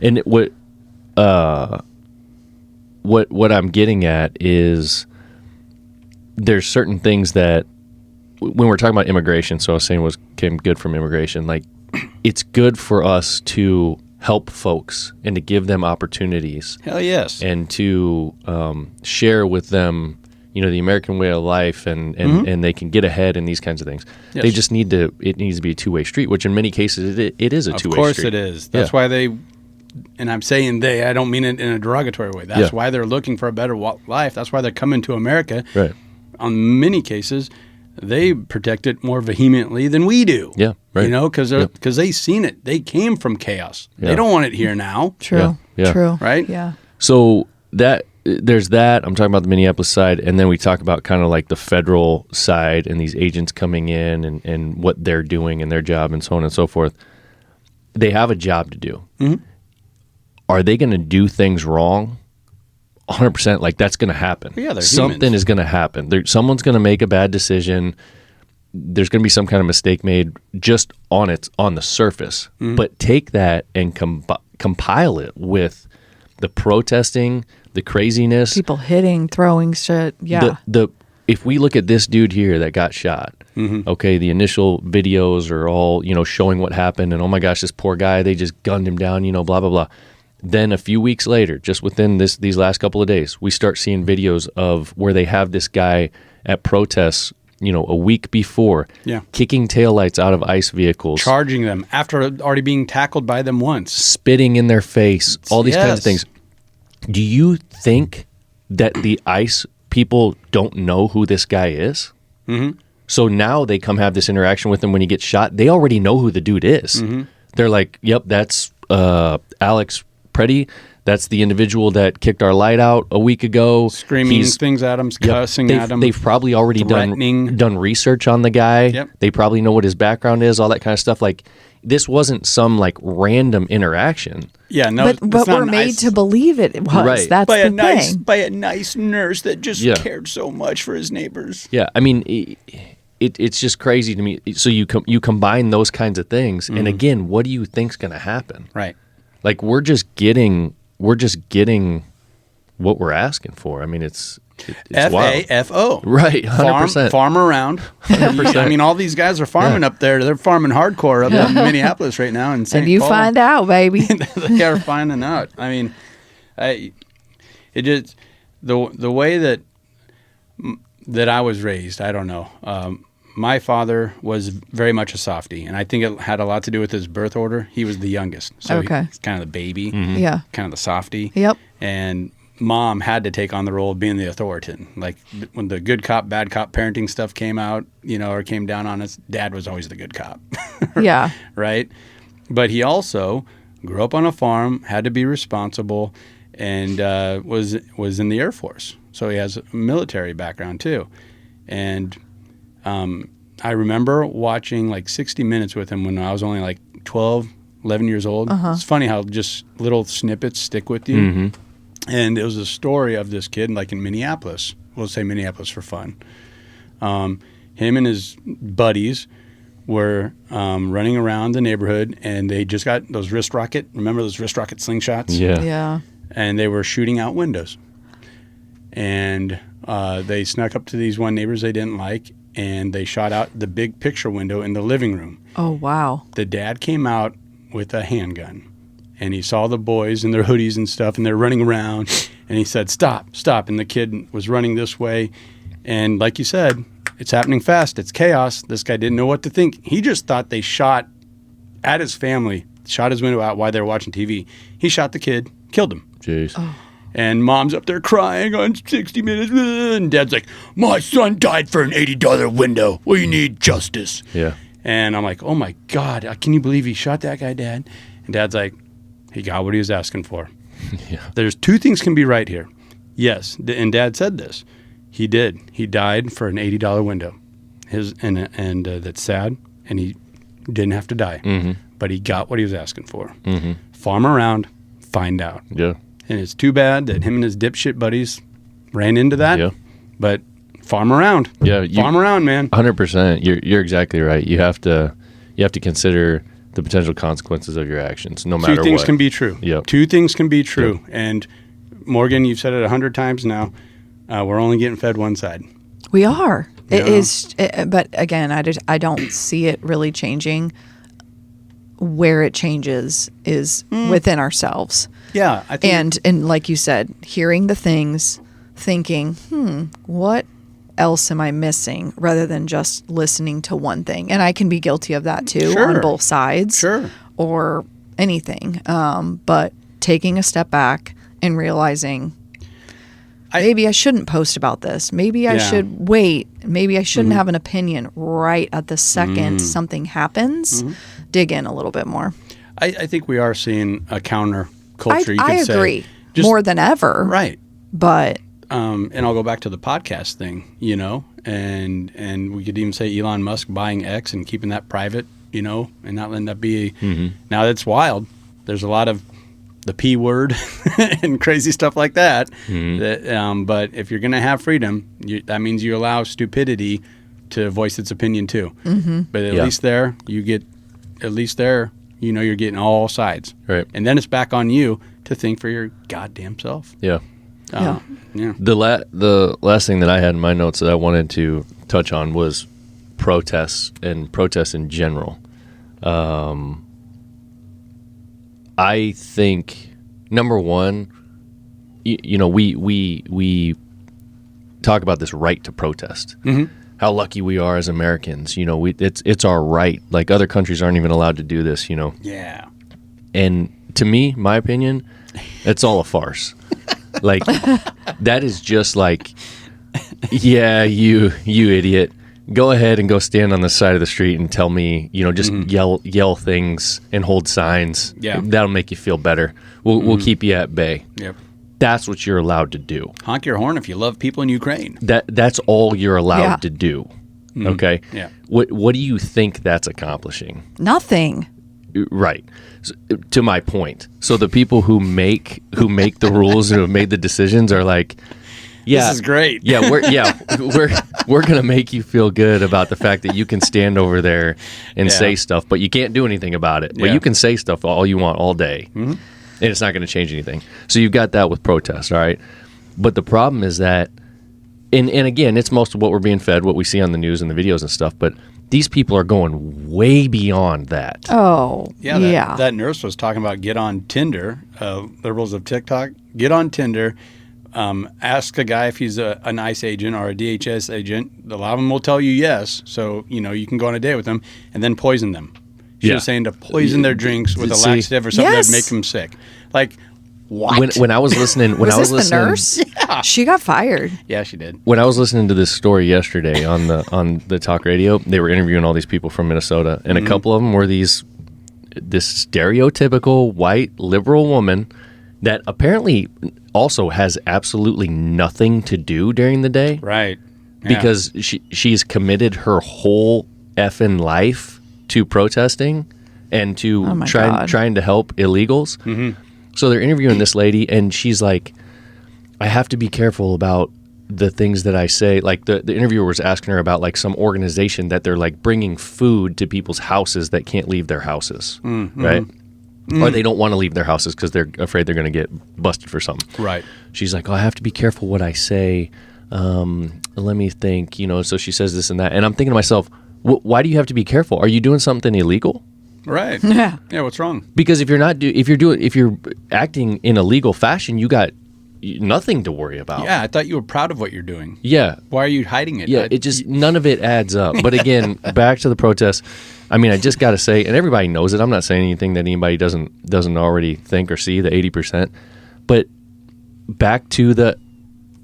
And what I'm getting at is there's certain things that when we're talking about immigration, so I was saying came good from immigration, like it's good for us to help folks and to give them opportunities. Hell yes. And to share with them, the American way of life and they can get ahead in these kinds of things. Yes. They just it needs to be a two-way street, which in many cases it is a two-way street. Of course it is. That's why and I'm saying I don't mean it in a derogatory way. That's why they're looking for a better life. That's why they're coming to America. Right. On many cases, they protect it more vehemently than we do. Yeah, right. Because they've seen it. They came from chaos. Yeah. They don't want it here now. True. Yeah. True. Right? Yeah. So there's that. I'm talking about the Minneapolis side, and then we talk about kind of like the federal side and these agents coming in and what they're doing and their job and so on and so forth. They have a job to do. Mm-hmm. Are they going to do things wrong? 100%, like that's going to happen. Yeah, they're something humans. is going to happen. Someone's going to make a bad decision. There's going to be some kind of mistake made just on the surface. Mm-hmm. But take that and compile it with the protesting, the craziness, people hitting, throwing shit. Yeah. If we look at this dude here that got shot, okay, the initial videos are all showing what happened, and oh my gosh, this poor guy, they just gunned him down, blah blah blah. Then a few weeks later, just within these last couple of days, we start seeing videos of where they have this guy at protests, a week before, kicking taillights out of ICE vehicles. Charging them after already being tackled by them once. Spitting in their face, all these kinds of things. Do you think that the ICE people don't know who this guy is? Mm-hmm. So now they come have this interaction with him when he gets shot. They already know who the dude is. Mm-hmm. They're like, yep, that's Alex Preddy. That's the individual that kicked our light out a week ago. Screaming things at him, cussing at him. They've probably already done research on the guy. Yep. They probably know what his background is, all that kind of stuff. Like, this wasn't some like random interaction. Yeah, no, but we're made to believe it was. Right. That's by the thing. By a nice nurse that just cared so much for his neighbors. Yeah, I mean, it's just crazy to me. So you combine those kinds of things, and again, what do you think's going to happen? Right. Like we're just getting what we're asking for. I mean, it's wild. FAFO. Right, 100%. Farm around. 100%. I mean, all these guys are farming up there. They're farming hardcore up in Minneapolis right now. And you find out, baby. They are finding out. I mean, it just the way that I was raised. I don't know. My father was very much a softie, and I think it had a lot to do with his birth order. He was the youngest, so he's kind of the baby, yeah, kind of the softie. Yep. And Mom had to take on the role of being the authority. Like when the good cop, bad cop parenting stuff came out, or came down on us, Dad was always the good cop. Yeah. Right? But he also grew up on a farm, had to be responsible, and was in the Air Force. So he has a military background too. And I remember watching like 60 Minutes with him when I was only like 12, 11 years old. It's funny how just little snippets stick with you. And it was a story of this kid, like in Minneapolis. We'll say Minneapolis for fun. Him and his buddies were running around the neighborhood, and they just got those wrist rocket. Remember those wrist rocket slingshots? Yeah. And they were shooting out windows. And they snuck up to these one neighbors they didn't like, and they shot out the big picture window in the living room. Oh, wow. The dad came out with a handgun, and he saw the boys in their hoodies and stuff, and they're running around, and he said, stop, stop. And the kid was running this way. And like you said, it's happening fast. It's chaos. This guy didn't know what to think. He just thought they shot at his family, shot his window out while they were watching TV. He shot the kid, killed him. Jeez. Oh. And mom's up there crying on 60 Minutes. And dad's like, my son died for an $80 window. We need justice. Yeah. And I'm like, oh, my God. Can you believe he shot that guy, Dad? And Dad's like, he got what he was asking for. Yeah. There's two things can be right here. Yes, and Dad said this. He did. He died for an $80 window. And that's sad, and he didn't have to die. But he got what he was asking for. Farm around, find out. Yeah. And it's too bad that him and his dipshit buddies ran into that. Yeah. But farm around. Yeah. Farm around, man. 100%. You're exactly right. You have to consider the potential consequences of your actions, no matter what. Two things can be true. Yep. Two things can be true. Yep. And Morgan, you've said it 100 times now. We're only getting fed one side. We are. Yeah. It is, but again, I don't see it really changing. Where it changes is within ourselves. Yeah, I think. And like you said, hearing the things, thinking, what else am I missing, rather than just listening to one thing. And I can be guilty of that too, Sure. on both sides, Sure. or anything. But taking a step back and realizing, maybe I shouldn't post about this. Maybe I should wait. Maybe I shouldn't have an opinion right at the second something happens. Dig in a little bit more. I think we are seeing a counter culture. I agree. More than ever. Right. But and I'll go back to the podcast thing, and we could even say Elon Musk buying X and keeping that private, and not letting that be. Now that's wild. There's a lot of the P word and crazy stuff like that. But if you're going to have freedom, that means you allow stupidity to voice its opinion too. But at least there, you're getting all sides. Right. And then it's back on you to think for your goddamn self. Yeah. Yeah. The last thing that I had in my notes that I wanted to touch on was protests and protests in general. I think number one, we talk about this right to protest. How lucky we are as Americans. It's our right. Like other countries aren't even allowed to do this. Yeah. And to me, my opinion, it's all a farce. Like that is just like, yeah, you idiot. Go ahead and go stand on the side of the street and tell me, just yell things and hold signs. Yeah. That'll make you feel better. We'll keep you at bay. Yep. That's what you're allowed to do. Honk your horn if you love people in Ukraine. That's all you're allowed to do. Okay? Yeah. What do you think that's accomplishing? nothing. Right. So, to my point. So the people who make the rules and who have made the decisions are like, yeah, this is great. Yeah, we're gonna make you feel good about the fact that you can stand over there and say stuff, but you can't do anything about it. But you can say stuff all you want all day, and it's not going to change anything. So you've got that with protests, all right? But the problem is that, and again, it's most of what we're being fed, what we see on the news and the videos and stuff. But these people are going way beyond that. Oh, Yeah. That nurse was talking about get on Tinder. Liberals of TikTok, get on Tinder. Ask a guy if he's an ICE agent or a DHS agent. A lot of them will tell you yes, so you can go on a date with them, and then poison them. She was saying to poison their drinks with a laxative or something that would make them sick. Like, what? When I was listening, was this the nurse? Yeah, she got fired. Yeah, she did. When I was listening to this story yesterday on the talk radio, they were interviewing all these people from Minnesota, and a couple of them were this stereotypical white liberal woman that apparently also has absolutely nothing to do during the day. Right. Yeah. Because she's committed her whole effing life to protesting, and to Oh my God. trying to help illegals. Mm-hmm. So they're interviewing this lady, and she's like, I have to be careful about the things that I say. Like the interviewer was asking her about like some organization that they're like bringing food to people's houses that can't leave their houses, right? Or they don't want to leave their houses because they're afraid they're going to get busted for something. Right. She's like, oh, I have to be careful what I say. Let me think, so she says this and that. And I'm thinking to myself, why do you have to be careful? Are you doing something illegal? Right. Yeah. Yeah. What's wrong? Because if you're acting in a legal fashion, you got nothing to worry about. Yeah. I thought you were proud of what you're doing. Yeah. Why are you hiding it? Yeah. It just, none of it adds up. But again, back to the protests. I mean, I just got to say, and everybody knows it. I'm not saying anything that anybody doesn't already think or see, the 80%. But back to the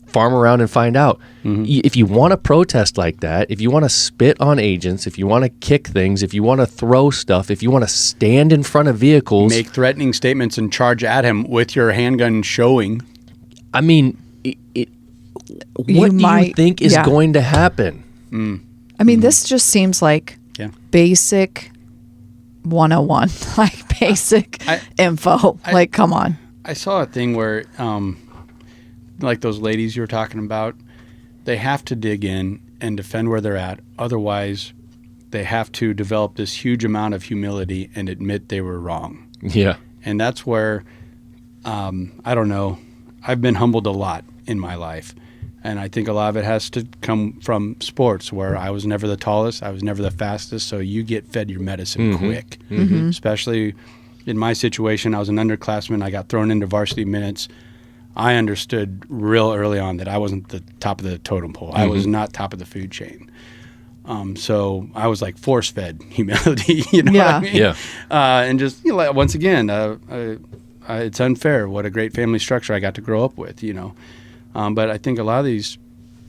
farm around and find out. If you want to protest like that, if you want to spit on agents, if you want to kick things, if you want to throw stuff, if you want to stand in front of vehicles, make threatening statements and charge at him with your handgun showing. I mean, what do you think is going to happen? I mean, this just seems like basic 101, like basic info. Like, come on. I saw a thing where, like those ladies you were talking about, they have to dig in and defend where they're at. Otherwise, they have to develop this huge amount of humility and admit they were wrong. Yeah. And that's where, I don't know, I've been humbled a lot in my life. And I think a lot of it has to come from sports, where I was never the tallest, I was never the fastest, so you get fed your medicine quick. Especially in my situation, I was an underclassman, I got thrown into varsity minutes. I understood real early on that I wasn't the top of the totem pole. I was not top of the food chain. So I was like force-fed humility, what I mean? Yeah. And just, once again, it's unfair what a great family structure I got to grow up with, But I think a lot of these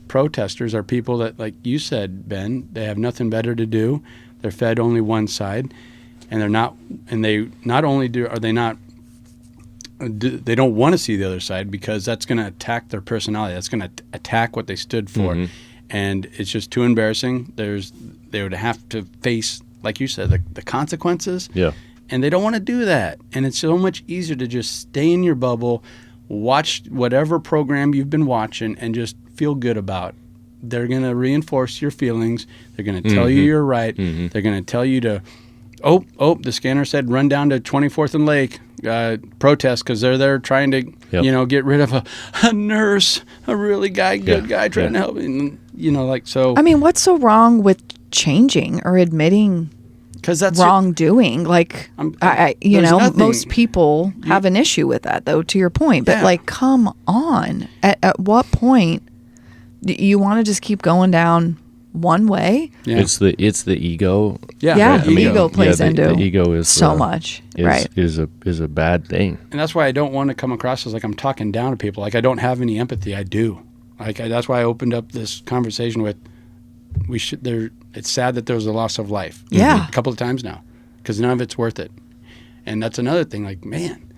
protesters are people that, like you said, Ben, they have nothing better to do. They're fed only one side, and they don't want to see the other side, because that's going to attack their personality. That's going to attack what they stood for. And it's just too embarrassing. They would have to face, like you said, the consequences. Yeah. And they don't want to do that. And it's so much easier to just stay in your bubble, watch whatever program you've been watching, and just feel good about. They're going to reinforce your feelings. They're going to tell you you're right. They're going to tell you to, the scanner said run down to 24th and Lake, protest, because they're there trying to, get rid of a nurse, a really good guy trying to help. And, so. I mean, what's so wrong with changing or admitting that's wrongdoing? Like, most people have an issue with that, though, to your point. But, like, come on. At what point do you want to just keep going down one way? Yeah. It's the ego. Yeah, ego plays into the ego is so much. Right. Is a bad thing. And that's why I don't want to come across as like I'm talking down to people. Like, I don't have any empathy. I do. That's why I opened up this conversation with, it's sad that there was a loss of life. Yeah. A couple of times now, because none of it's worth it. And that's another thing. Like, man,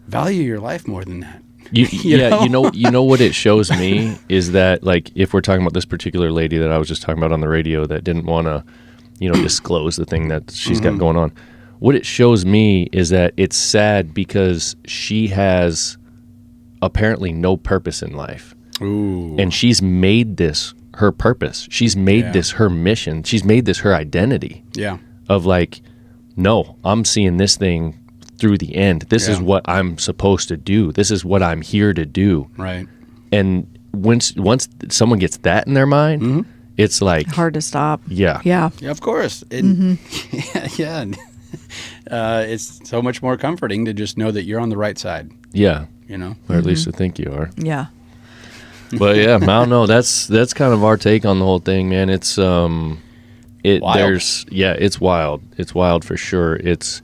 value your life more than that. You know what it shows me is that, like, if we're talking about this particular lady that I was just talking about on the radio that didn't want to, disclose the thing that she's got going on. What it shows me is that it's sad because she has apparently no purpose in life. Ooh. And she's made this her purpose. She's made this her mission. She's made this her identity. Yeah. Of like, no, I'm seeing this thing through the end. This is what I'm supposed to do. This is what I'm here to do. Right. And once someone gets that in their mind, it's like hard to stop. Yeah. Yeah, of course. Yeah. It's so much more comforting to just know that you're on the right side. Yeah. Or at least to think you are. Yeah. But yeah, I don't know. That's kind of our take on the whole thing, man. It's wild. It's wild. It's wild for sure. It's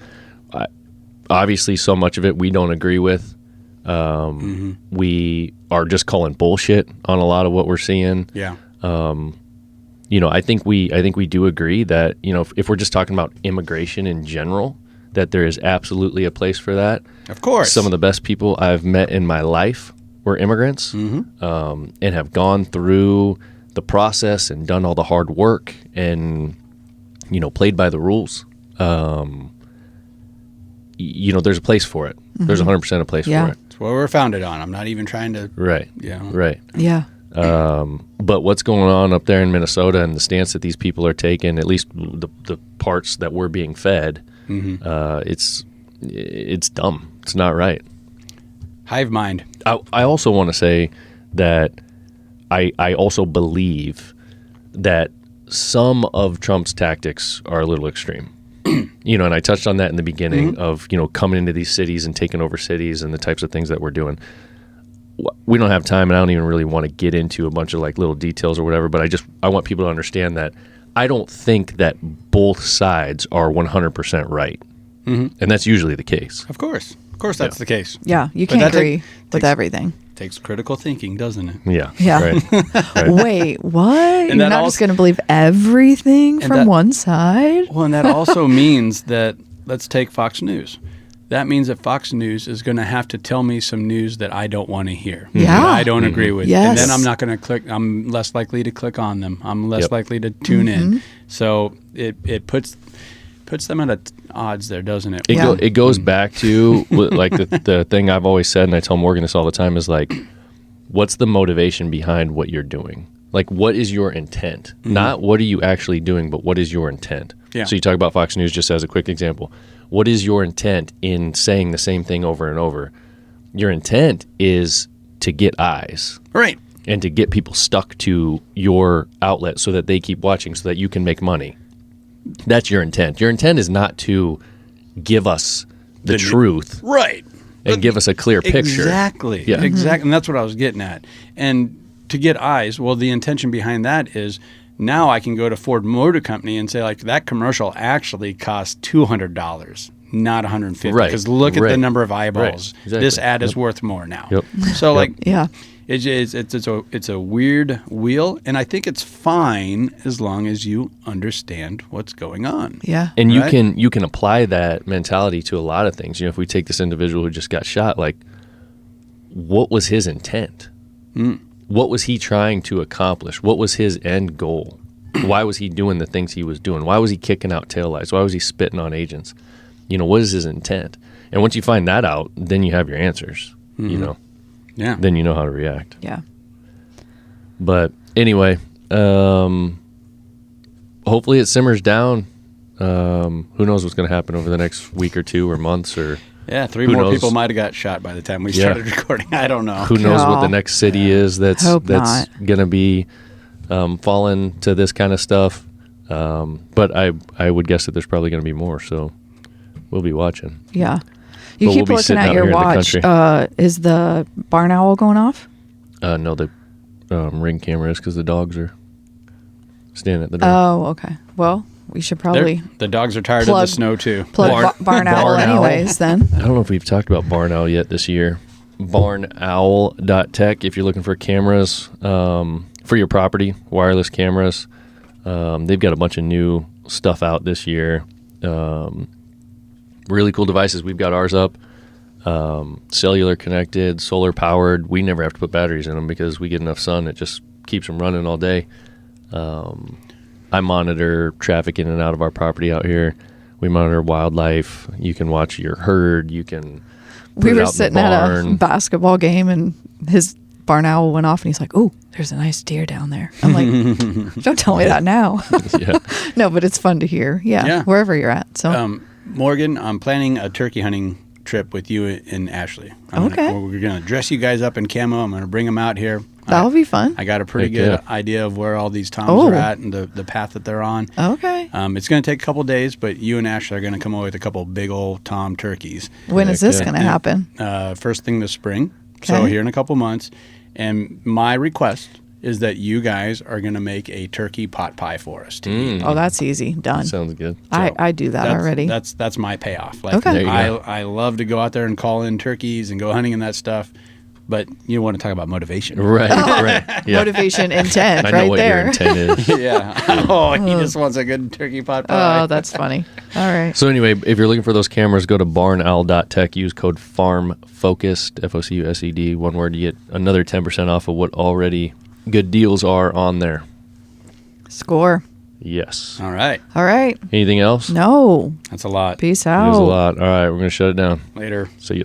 obviously so much of it we don't agree with. We are just calling bullshit on a lot of what we're seeing. Yeah. I think we do agree that, if we're just talking about immigration in general, that there is absolutely a place for that. Of course. Some of the best people I've met in my life were immigrants, and have gone through the process and done all the hard work and, played by the rules. there's a place for it. There's 100% a place Yeah. for it. It's what we're founded on. I'm not even trying to. Right. Right. Yeah. But what's going on up there in Minnesota and the stance that these people are taking, at least the parts that we're being fed, it's dumb. It's not right. Hive mind. I also want to say that I also believe that some of Trump's tactics are a little extreme. And I touched on that in the beginning of, coming into these cities and taking over cities and the types of things that we're doing. We don't have time, and I don't even really want to get into a bunch of like little details or whatever, but I want people to understand that I don't think that both sides are 100% right. And that's usually the case. Of course. That's the case. Yeah. You But can't that agree with everything. Takes critical thinking, doesn't it? Yeah. Yeah. Right. Wait, what? You're that not also- just going to believe everything from that- one side? Well, and that also means that, let's take Fox News. That means that Fox News is going to have to tell me some news that I don't want to hear. Yeah. That I don't agree with. Yes. And then I'm not going to click. I'm less likely to click on them. I'm less likely to tune in. So it puts them at odds there, doesn't it? It goes back to like the thing I've always said, and I tell Morgan this all the time, is like, what's the motivation behind what you're doing? Like, what is your intent? Not what are you actually doing, but what is your intent? Yeah. So you talk about Fox News just as a quick example. What is your intent in saying the same thing over and over? Your intent is to get eyes. Right. And to get people stuck to your outlet so that they keep watching so that you can make money. That's your intent. Your intent is not to give us the truth. Right. And give us a clear picture. Exactly. Yeah. Exactly. And that's what I was getting at. And to get eyes, well, the intention behind that is now I can go to Ford Motor Company and say, like, that commercial actually cost $200, not $150. Right. Because look at the Right. number of eyeballs. Right. Exactly. This ad is worth more now. Yep. So, like, Yeah. it's a weird wheel, and I think it's fine as long as you understand what's going on. Yeah. And Right. you can apply that mentality to a lot of things. If we take this individual who just got shot, like, what was his intent? What was he trying to accomplish? What was his end goal? Why was he doing the things he was doing? Why was he kicking out taillights? Why was he spitting on agents? What is his intent? And once you find that out, then you have your answers, Yeah. Then you know how to react. Yeah. But anyway, hopefully it simmers down. Who knows what's going to happen over the next week or two or months or Yeah, three who more knows? people might have got shot by the time we Yeah. started recording. I don't know. who knows what the God. next city is that's Hope going to be falling to this kind of stuff. But I would guess that there's probably going to be more, so we'll be watching. Yeah. You But keep we'll be looking sitting at out your here in the watch. country. Is the barn owl going off? No, the Ring camera is because the dogs are standing at the door. Oh, okay. Well, we should probably The dogs are tired Plug- of the snow, too. plug Barn- barn owl Barn owl. anyways then. I don't know if we've talked about Barn Owl yet this year. barnowl.tech if you're looking for cameras for your property, wireless cameras. They've got a bunch of new stuff out this year. Really cool devices. We've got ours up. Cellular connected, solar powered. We never have to put batteries in them because we get enough sun. It just keeps them running all day. I monitor traffic in and out of our property out here. We monitor wildlife. You can watch your herd. You can put We it were out in the sitting at a barn. basketball game and his barn owl went off and he's like, "Oh, there's a nice deer down there." I'm like, "Don't tell me that now." Yeah. No, but it's fun to hear. Yeah, Yeah. wherever you're at. So Morgan, I'm planning a turkey hunting trip with you and Ashley. Okay. We're going to dress you guys up in camo. I'm going to bring them out here. that'll be fun. I got a pretty Heck good yeah. idea of where all these toms Oh. are at and the path that they're on. Okay. It's going to take a couple days, but you and Ashley are going to come away with a couple big old tom turkeys. When is this yeah. going to happen? First thing this spring. So Okay. here in a couple months. And my request is that you guys are going to make a turkey pot pie for us to eat. Oh, that's easy. Done. Sounds good. I do that already. That's my payoff. Like Okay. There you go. I love to go out there and call in turkeys and go hunting and that stuff, but you want to talk about motivation, Right, right. Yeah. Motivation intent I know right what your there. intent is. Yeah. Oh, he just wants a good turkey pot pie. Oh, that's funny. All right. So anyway, if you're looking for those cameras, go to barnowl.tech. Use code FARMFOCUSED, FOCUSED, one word. You get another 10% off of what already good deals are on there. Score. Yes. All right. All right. Anything else? No. That's a lot. Peace There's out. a lot. All right, we're going to shut it down. Later. See you.